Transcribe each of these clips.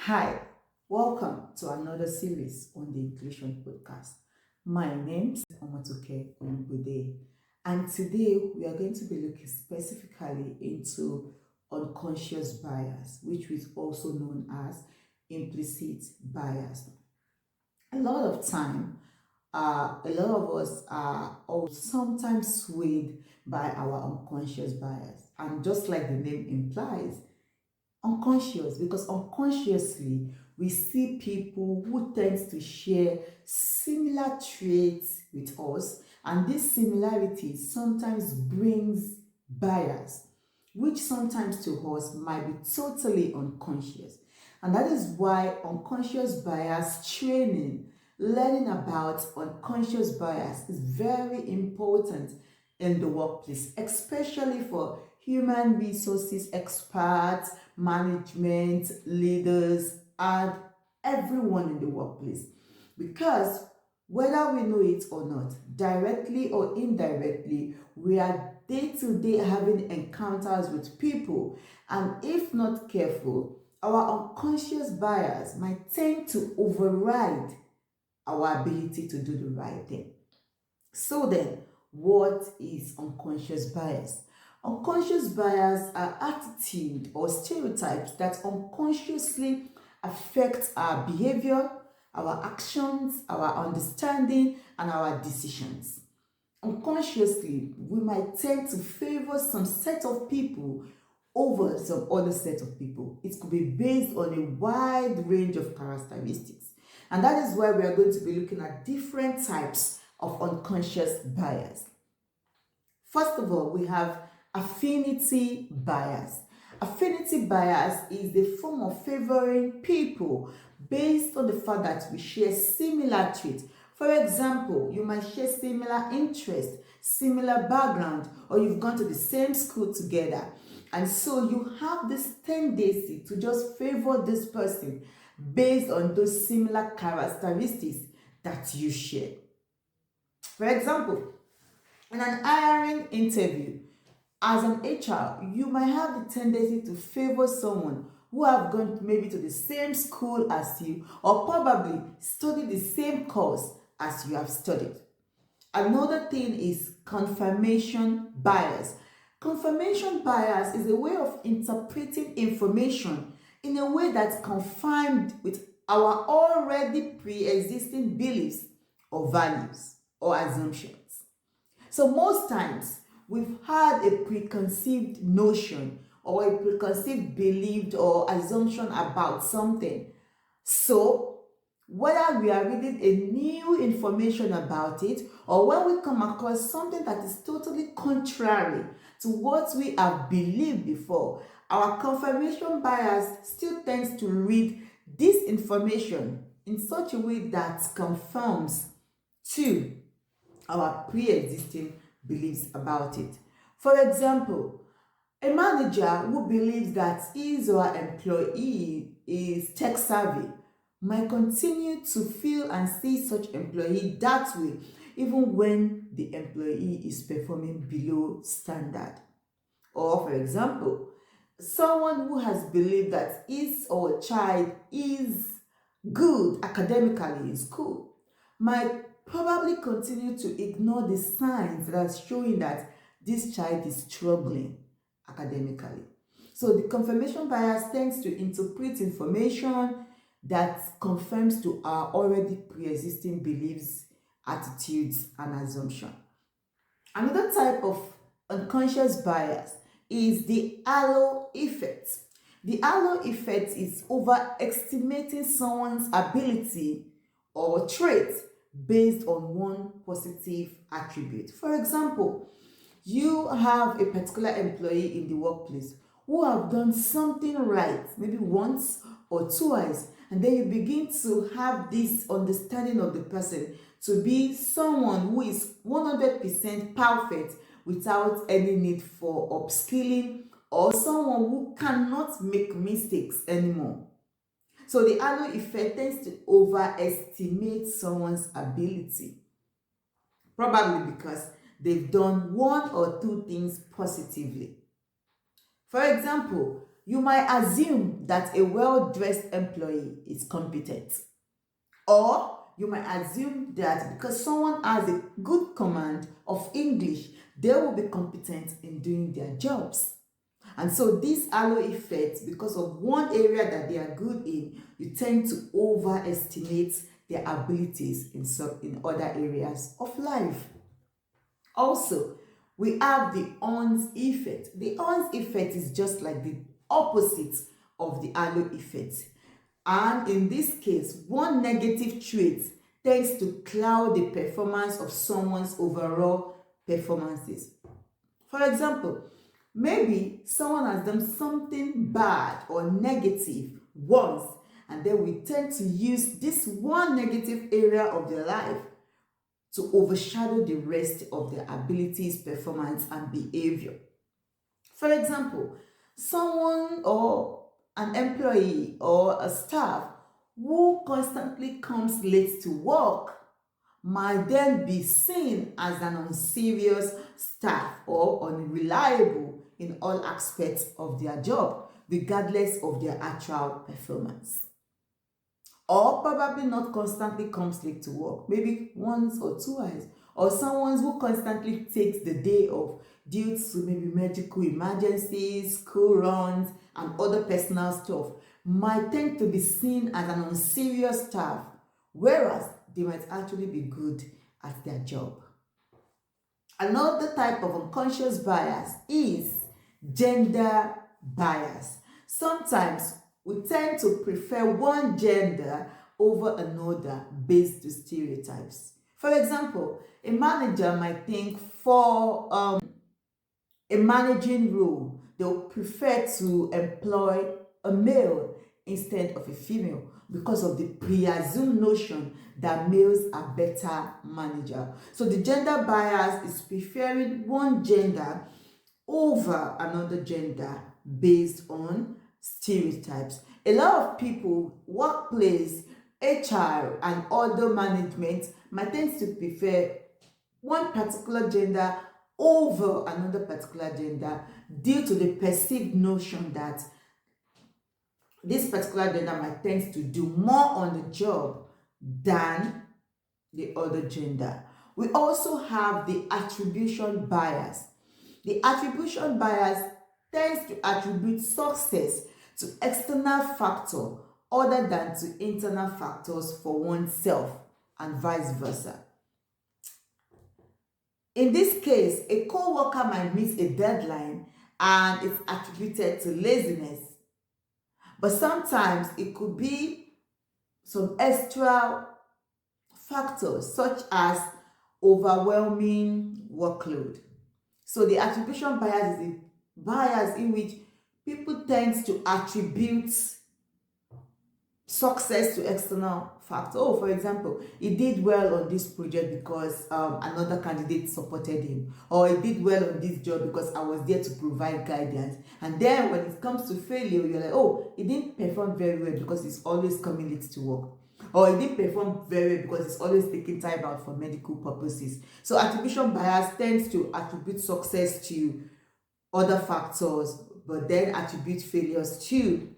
Hi, welcome to another series on the Inclusion Podcast. My name is Omotoke Olugbode, and today we are going to be looking specifically into unconscious bias, which is also known as implicit bias. A lot of time, a lot of us are also sometimes swayed by our unconscious bias, and just like the name implies, unconscious because unconsciously we see people who tend to share similar traits with us, and this similarity sometimes brings bias which sometimes to us might be totally unconscious. And that is why unconscious bias training, learning about unconscious bias, is very important in the workplace, especially for human resources experts, management, leaders, and everyone in the workplace. Because whether we know it or not, directly or indirectly, we are day to day having encounters with people. And if not careful, our unconscious bias might tend to override our ability to do the right thing. So then, what is unconscious bias? Unconscious bias are attitude or stereotypes that unconsciously affect our behavior, our actions, our understanding, and our decisions. Unconsciously, we might tend to favor some set of people over some other set of people. It could be based on a wide range of characteristics. And that is why we are going to be looking at different types of unconscious bias. First of all, we have affinity bias. Affinity bias is the form of favoring people based on the fact that we share similar traits. For example, you might share similar interests, similar background, or you've gone to the same school together. And so you have this tendency to just favor this person based on those similar characteristics that you share. For example, in an hiring interview, as an HR, you might have the tendency to favor someone who have gone maybe to the same school as you or probably studied the same course as you have studied. Another thing is confirmation bias. Confirmation bias is a way of interpreting information in a way that's confirmed with our already pre-existing beliefs or values or assumptions. So most times we've had a preconceived notion or a preconceived belief or assumption about something. So whether we are reading a new information about it or when we come across something that is totally contrary to what we have believed before, our confirmation bias still tends to read this information in such a way that confirms to our pre-existing beliefs about it. For example, a manager who believes that his or her employee is tech savvy might continue to feel and see such employee that way even when the employee is performing below standard. Or for example, someone who has believed that his or her child is good academically in school might probably continue to ignore the signs that are showing that this child is struggling academically. So the confirmation bias tends to interpret information that confirms to our already pre-existing beliefs, attitudes, and assumptions. Another type of unconscious bias is the halo effect. The halo effect is overestimating someone's ability or trait based on one positive attribute. For example, you have a particular employee in the workplace who have done something right, maybe once or twice, and then you begin to have this understanding of the person to be someone who is 100% perfect without any need for upskilling or someone who cannot make mistakes anymore. So the halo effect tends to overestimate someone's ability, probably because they've done one or two things positively. For example, you might assume that a well-dressed employee is competent. Or you might assume that because someone has a good command of English, they will be competent in doing their jobs. And so this halo effect, because of one area that they are good in, you tend to overestimate their abilities in other areas of life. Also, we have the Ons effect. The Ons effect is just like the opposite of the halo effect. And in this case, one negative trait tends to cloud the performance of someone's overall performances. For example, maybe someone has done something bad or negative once, and then we tend to use this one negative area of their life to overshadow the rest of their abilities, performance, and behavior. For example, someone or an employee or a staff who constantly comes late to work might then be seen as an unserious staff or unreliable in all aspects of their job, regardless of their actual performance. Or probably not constantly comes late to work, maybe once or twice, or someone who constantly takes the day off due to maybe medical emergencies, school runs, and other personal stuff, might tend to be seen as an unserious staff, whereas they might actually be good at their job. Another type of unconscious bias is gender bias. Sometimes we tend to prefer one gender over another based on stereotypes. For example, a manager might think for a managing role, they'll prefer to employ a male instead of a female because of the preassumed notion that males are better managers. So the gender bias is preferring one gender over another gender based on stereotypes. A lot of people, workplace, HR, and other management might tend to prefer one particular gender over another particular gender due to the perceived notion that this particular gender might tend to do more on the job than the other gender. We also have the attribution bias. The attribution bias tends to attribute success to external factor other than to internal factors for oneself and vice versa. In this case, a co-worker might miss a deadline and it's attributed to laziness. But sometimes it could be some extra factors such as overwhelming workload. So the attribution bias is a bias in which people tend to attribute success to external factors. Oh, for example, he did well on this project because another candidate supported him, or he did well on this job because I was there to provide guidance. And then when it comes to failure, you're like, oh, he didn't perform very well because he's always coming late to work, or he didn't perform very well because he's always taking time out for medical purposes. So attribution bias tends to attribute success to other factors, but then attribute failures to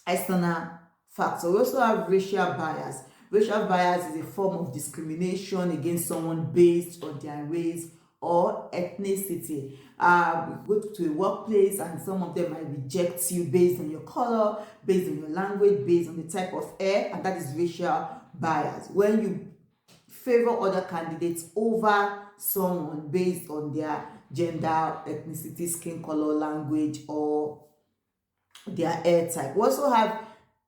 external factors. We also have racial bias. Racial bias is a form of discrimination against someone based on their race or ethnicity. You go to a workplace and some of them might reject you based on your color, based on your language, based on the type of hair, and that is racial bias. When you favor other candidates over someone based on their gender, ethnicity, skin color, language, or their hair type. We also have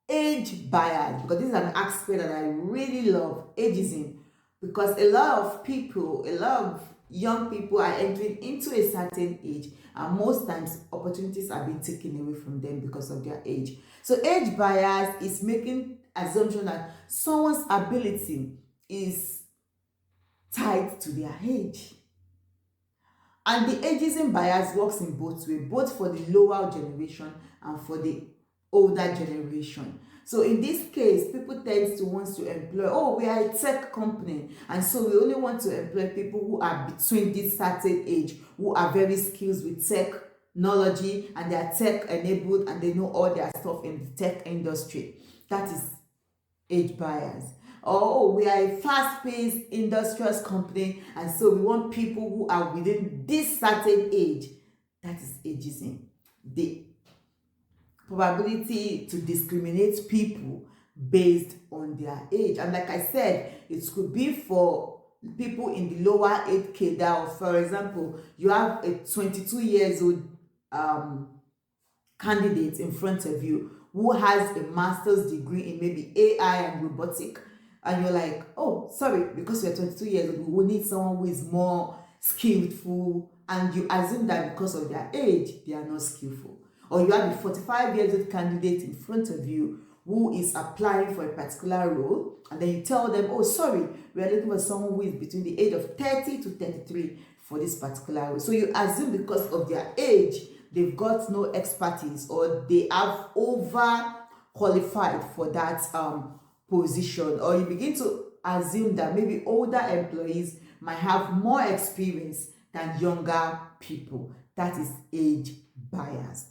age bias, because this is an aspect that I really love, ageism, because a lot of young people are entering into a certain age, and most times opportunities are being taken away from them because of their age. So age bias is making assumption that someone's ability is tied to their age. And the ageism bias works in both ways, both for the lower generation and for the older generation. So in this case, people tend to want to employ, oh, we are a tech company, and so we only want to employ people who are between this certain age, who are very skilled with tech technology and they are tech enabled and they know all their stuff in the tech industry. That is age bias. Oh, we are a fast-paced industrious company, and so we want people who are within this certain age. That is ageism. The probability to discriminate people based on their age. And like I said, it could be for people in the lower age cadre. For example, you have a 22 years old candidate in front of you who has a master's degree in maybe AI and robotic, and you're like, oh, sorry, because you're 22 years old, we will need someone who is more skillful, and you assume that because of their age, they are not skillful. Or you have a 45 years old candidate in front of you who is applying for a particular role, and then you tell them, oh, sorry, we are looking for someone who is between the age of 30 to 33 for this particular role. So you assume because of their age, they've got no expertise, or they have over qualified for that position, or you begin to assume that maybe older employees might have more experience than younger people. That is age bias.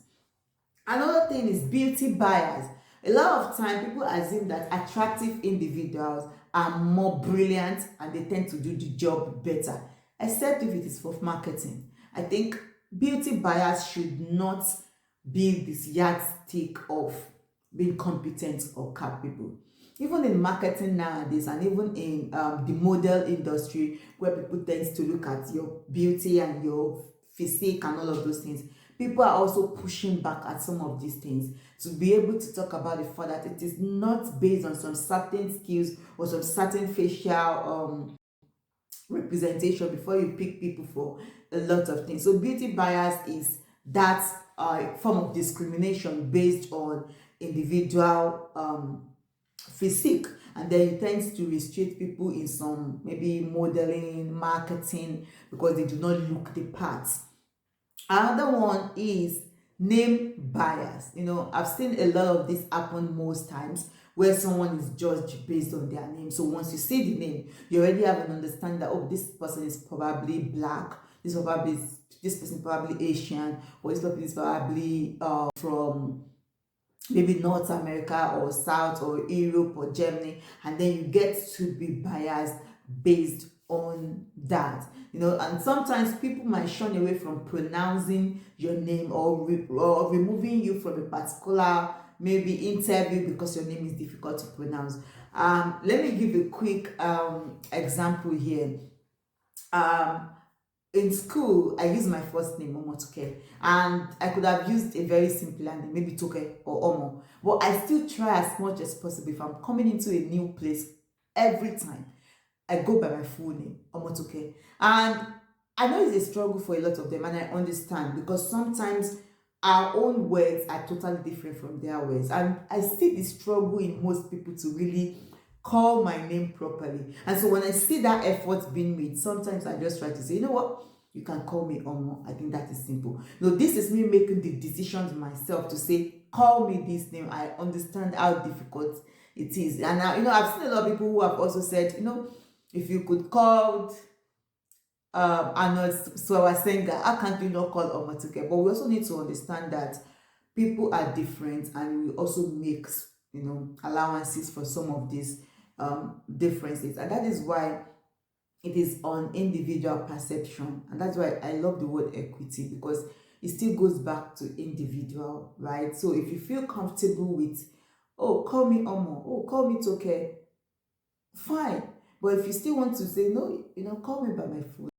Another thing is beauty bias. A lot of time people assume that attractive individuals are more brilliant and they tend to do the job better, except if it is for marketing. I think beauty bias should not be this yardstick of being competent or capable. Even in marketing nowadays, and even in the model industry, where people tend to look at your beauty and your physique and all of those things, people are also pushing back at some of these things to be able to talk about the fact that it is not based on some certain skills or some certain facial representation before you pick people for a lot of things. So beauty bias is that form of discrimination based on individual physique, and then it tends to restrict people in some maybe modeling, marketing, because they do not look the parts. Another one is name bias. I've seen a lot of this happen most times, where someone is judged based on their name. So once you see the name, you already have an understanding that, oh, this person is probably black, this person is probably Asian, or this person is probably from maybe North America or South or Europe or Germany, and then you get to be biased based on that. And sometimes people might shun away from pronouncing your name, or removing you from a particular maybe interview because your name is difficult to pronounce. Let me give a quick example here. In school, I used my first name, Omotoke, and I could have used a very simple name, maybe Toke or Omo, but I still try as much as possible. If I'm coming into a new place, every time I go by my full name, Omotoke. And I know it's a struggle for a lot of them, and I understand, because sometimes our own words are totally different from their words, and I see the struggle in most people to really call my name properly. And so when I see that effort being made, sometimes I just try to say, you know what, you can call me Omo. I think that is simple. This is me making the decisions myself to say, call me this name. I understand how difficult it is. And I've seen a lot of people who have also said, if you could call Arnold Schwarzenegger, how can't you not call Omotoke? But we also need to understand that people are different, and we also make allowances for some of these differences, and that is why it is on individual perception. And that's why I love the word equity, because it still goes back to individual, right? So if you feel comfortable with, oh, call me Omo, oh, call me Toke, fine. But if you still want to say, no, call me by my full